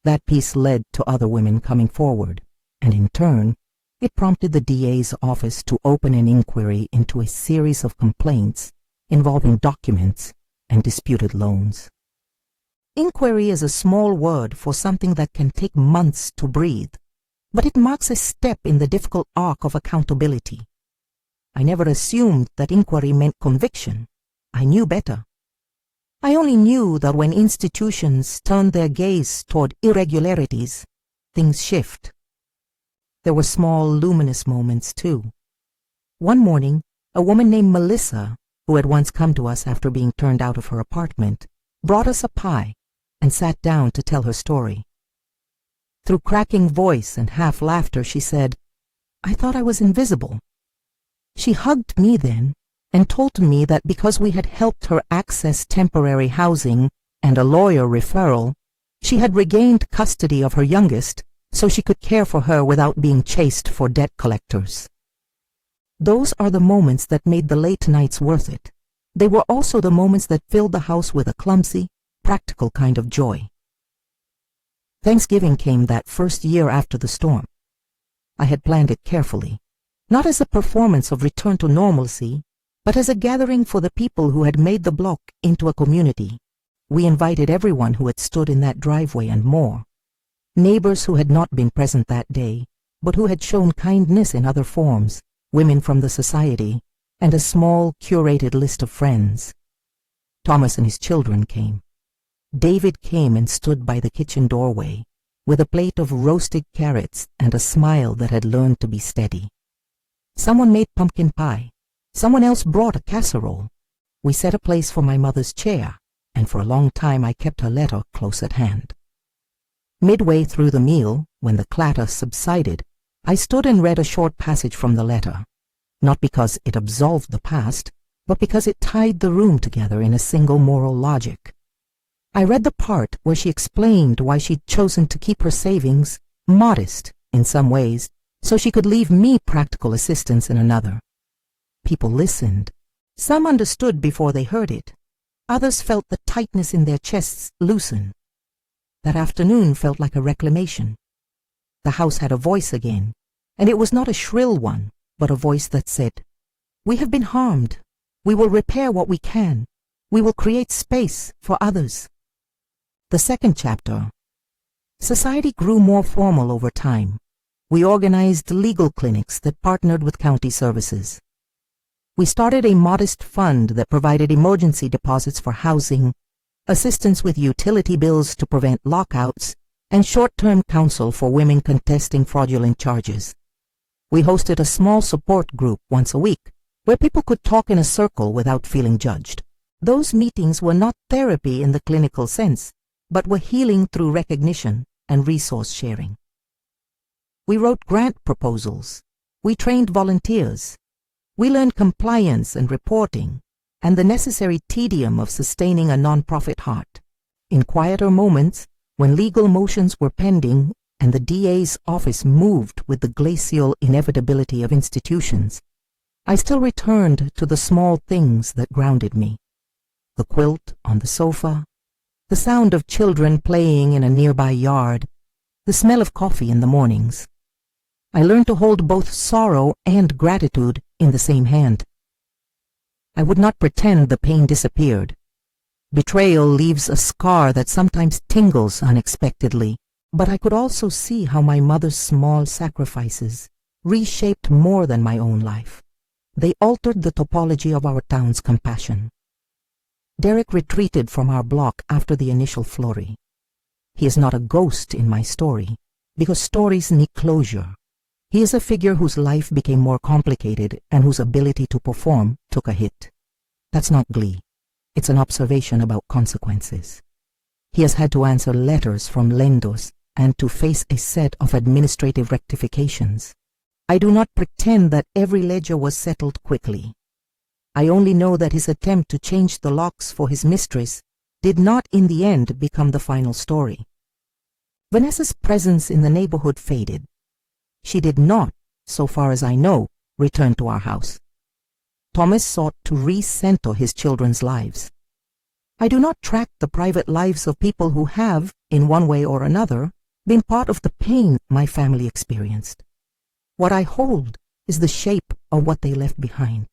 That piece led to other women coming forward, and in turn, it prompted the DA's office to open an inquiry into a series of complaints involving documents and disputed loans. Inquiry is a small word for something that can take months to breathe, but it marks a step in the difficult arc of accountability. I never assumed that inquiry meant conviction. I knew better. I only knew that when institutions turn their gaze toward irregularities, things shift. There were small, luminous moments, too. One morning, a woman named Melissa, who had once come to us after being turned out of her apartment, brought us a pie and sat down to tell her story. Through cracking voice and half laughter, she said, "I thought I was invisible." She hugged me then and told me that because we had helped her access temporary housing and a lawyer referral, she had regained custody of her youngest so she could care for her without being chased for debt collectors. Those are the moments that made the late nights worth it. They were also the moments that filled the house with a clumsy, practical kind of joy. Thanksgiving came that first year after the storm. I had planned it carefully, not as a performance of return to normalcy, but as a gathering for the people who had made the block into a community. We invited everyone who had stood in that driveway and more. Neighbors who had not been present that day, but who had shown kindness in other forms, women from the society, and a small, curated list of friends. Thomas and his children came. David came and stood by the kitchen doorway, with a plate of roasted carrots and a smile that had learned to be steady. Someone made pumpkin pie. Someone else brought a casserole. We set a place for my mother's chair, and for a long time I kept her letter close at hand. Midway through the meal, when the clatter subsided, I stood and read a short passage from the letter, not because it absolved the past, but because it tied the room together in a single moral logic. I read the part where she explained why she'd chosen to keep her savings modest in some ways, so she could leave me practical assistance in another. People listened. Some understood before they heard it. Others felt the tightness in their chests loosen. That afternoon felt like a reclamation. The house had a voice again, and it was not a shrill one, but a voice that said, "We have been harmed. We will repair what we can. We will create space for others." The second chapter. Society grew more formal over time. We organized legal clinics that partnered with county services. We started a modest fund that provided emergency deposits for housing, assistance with utility bills to prevent lockouts, and short-term counsel for women contesting fraudulent charges. We hosted a small support group once a week where people could talk in a circle without feeling judged. Those meetings were not therapy in the clinical sense, but were healing through recognition and resource sharing. We wrote grant proposals. We trained volunteers. We learned compliance and reporting, and the necessary tedium of sustaining a nonprofit heart. In quieter moments, when legal motions were pending and the DA's office moved with the glacial inevitability of institutions, I still returned to the small things that grounded me. The quilt on the sofa, the sound of children playing in a nearby yard, the smell of coffee in the mornings. I learned to hold both sorrow and gratitude in the same hand. I would not pretend the pain disappeared. Betrayal leaves a scar that sometimes tingles unexpectedly, but I could also see how my mother's small sacrifices reshaped more than my own life. They altered the topology of our town's compassion. Derek retreated from our block after the initial flurry. He is not a ghost in my story, because stories need closure. He is a figure whose life became more complicated and whose ability to perform took a hit. That's not glee. It's an observation about consequences. He has had to answer letters from lenders and to face a set of administrative rectifications. I do not pretend that every ledger was settled quickly. I only know that his attempt to change the locks for his mistress did not in the end become the final story. Vanessa's presence in the neighborhood faded. She did not, so far as I know, return to our house. Thomas sought to recenter his children's lives. I do not track the private lives of people who have, in one way or another, been part of the pain my family experienced. What I hold is the shape of what they left behind.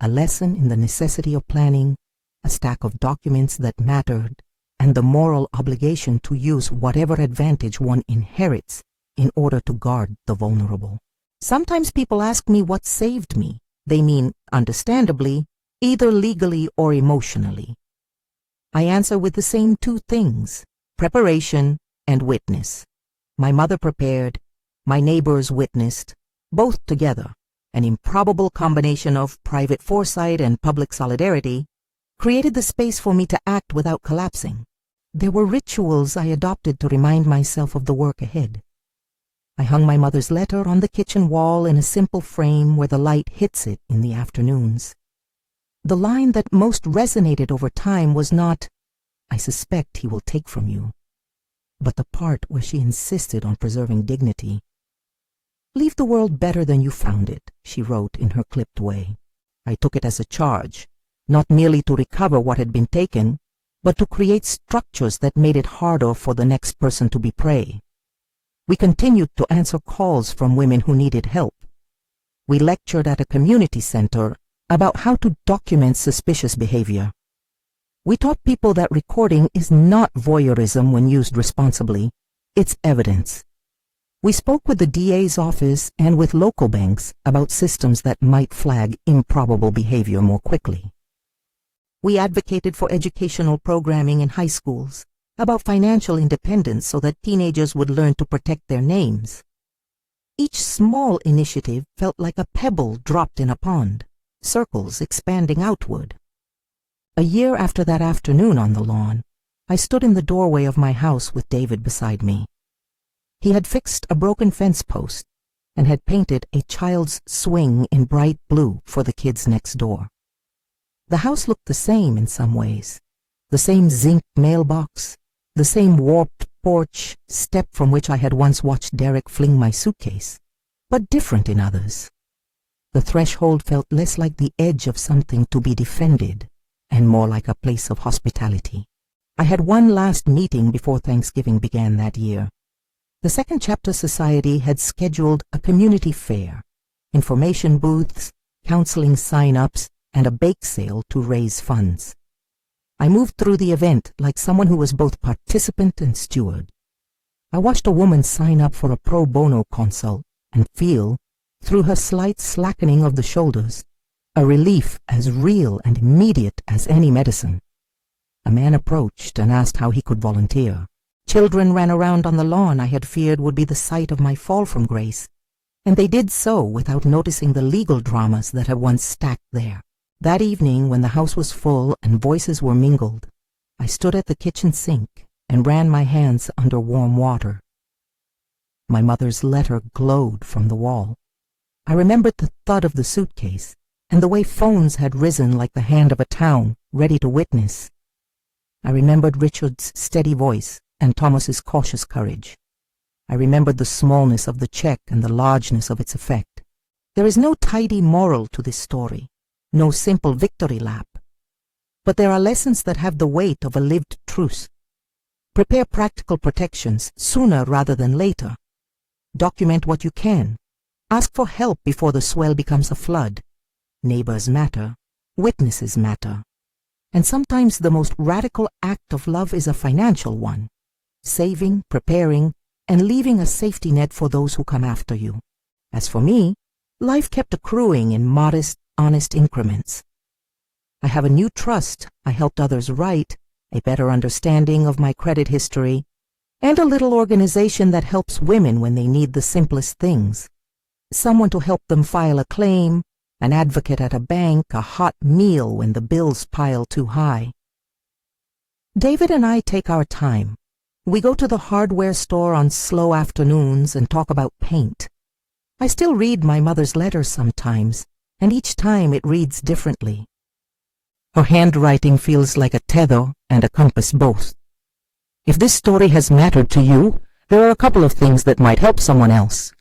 A lesson in the necessity of planning, a stack of documents that mattered, and the moral obligation to use whatever advantage one inherits in order to guard the vulnerable. Sometimes people ask me what saved me. They mean, understandably, either legally or emotionally. I answer with the same two things: preparation and witness. My mother prepared, my neighbors witnessed, both together. An improbable combination of private foresight and public solidarity created the space for me to act without collapsing. There were rituals I adopted to remind myself of the work ahead. I hung my mother's letter on the kitchen wall in a simple frame where the light hits it in the afternoons. The line that most resonated over time was not, "I suspect he will take from you," but the part where she insisted on preserving dignity. "Leave the world better than you found it," she wrote in her clipped way. I took it as a charge, not merely to recover what had been taken, but to create structures that made it harder for the next person to be prey. We continued to answer calls from women who needed help. We lectured at a community center about how to document suspicious behavior. We taught people that recording is not voyeurism when used responsibly. It's evidence. We spoke with the DA's office and with local banks about systems that might flag improbable behavior more quickly. We advocated for educational programming in high schools, about financial independence so that teenagers would learn to protect their names. Each small initiative felt like a pebble dropped in a pond, circles expanding outward. A year after that afternoon on the lawn, I stood in the doorway of my house with David beside me. He had fixed a broken fence post and had painted a child's swing in bright blue for the kids next door. The house looked the same in some ways. The same zinc mailbox, the same warped porch step from which I had once watched Derek fling my suitcase, but different in others. The threshold felt less like the edge of something to be defended and more like a place of hospitality. I had one last meeting before Thanksgiving began that year. The Second Chapter Society had scheduled a community fair, information booths, counseling sign-ups, and a bake sale to raise funds. I moved through the event like someone who was both participant and steward. I watched a woman sign up for a pro bono consult and feel, through her slight slackening of the shoulders, a relief as real and immediate as any medicine. A man approached and asked how he could volunteer. Children ran around on the lawn I had feared would be the site of my fall from grace, and they did so without noticing the legal dramas that had once stacked there. That evening, when the house was full and voices were mingled, I stood at the kitchen sink and ran my hands under warm water. My mother's letter glowed from the wall. I remembered the thud of the suitcase and the way phones had risen like the hand of a town ready to witness. I remembered Richard's steady voice and Thomas's cautious courage. I remembered the smallness of the check and the largeness of its effect. There is no tidy moral to this story, no simple victory lap. But there are lessons that have the weight of a lived truth. Prepare practical protections sooner rather than later. Document what you can. Ask for help before the swell becomes a flood. Neighbors matter. Witnesses matter. And sometimes the most radical act of love is a financial one. Saving, preparing, and leaving a safety net for those who come after you. As for me, life kept accruing in modest, honest increments. I have a new trust I helped others write, a better understanding of my credit history, and a little organization that helps women when they need the simplest things. Someone to help them file a claim, an advocate at a bank, a hot meal when the bills pile too high. David and I take our time. We go to the hardware store on slow afternoons and talk about paint. I still read my mother's letters sometimes, and each time it reads differently. Her handwriting feels like a tether and a compass both. If this story has mattered to you, there are a couple of things that might help someone else.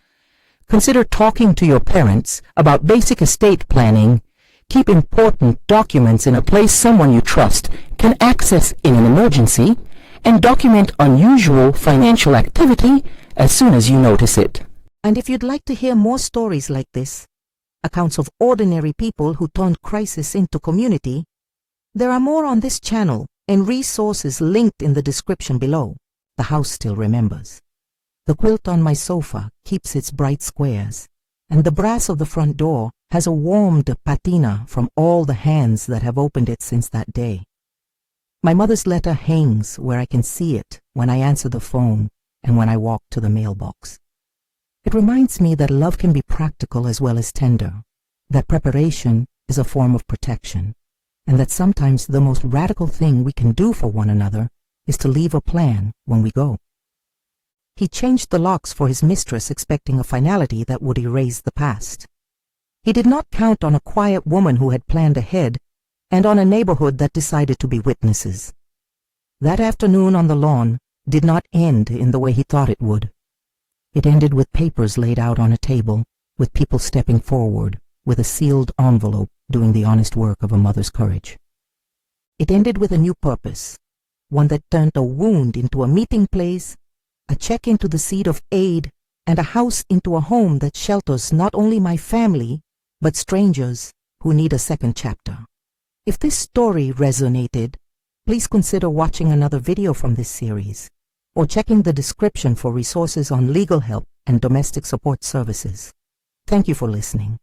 Consider talking to your parents about basic estate planning. Keep important documents in a place someone you trust can access in an emergency, and document unusual financial activity as soon as you notice it. And if you'd like to hear more stories like this, accounts of ordinary people who turned crisis into community, there are more on this channel and resources linked in the description below. The house still remembers. The quilt on my sofa keeps its bright squares, and the brass of the front door has a warmed patina from all the hands that have opened it since that day. My mother's letter hangs where I can see it when I answer the phone and when I walk to the mailbox. It reminds me that love can be practical as well as tender, that preparation is a form of protection, and that sometimes the most radical thing we can do for one another is to leave a plan when we go. He changed the locks for his mistress, expecting a finality that would erase the past. He did not count on a quiet woman who had planned ahead and on a neighborhood that decided to be witnesses. That afternoon on the lawn did not end in the way he thought it would. It ended with papers laid out on a table, with people stepping forward, with a sealed envelope doing the honest work of a mother's courage. It ended with a new purpose, one that turned a wound into a meeting place, a check into the seed of aid, and a house into a home that shelters not only my family, but strangers who need a second chapter. If this story resonated, please consider watching another video from this series, or checking the description for resources on legal help and domestic support services. Thank you for listening.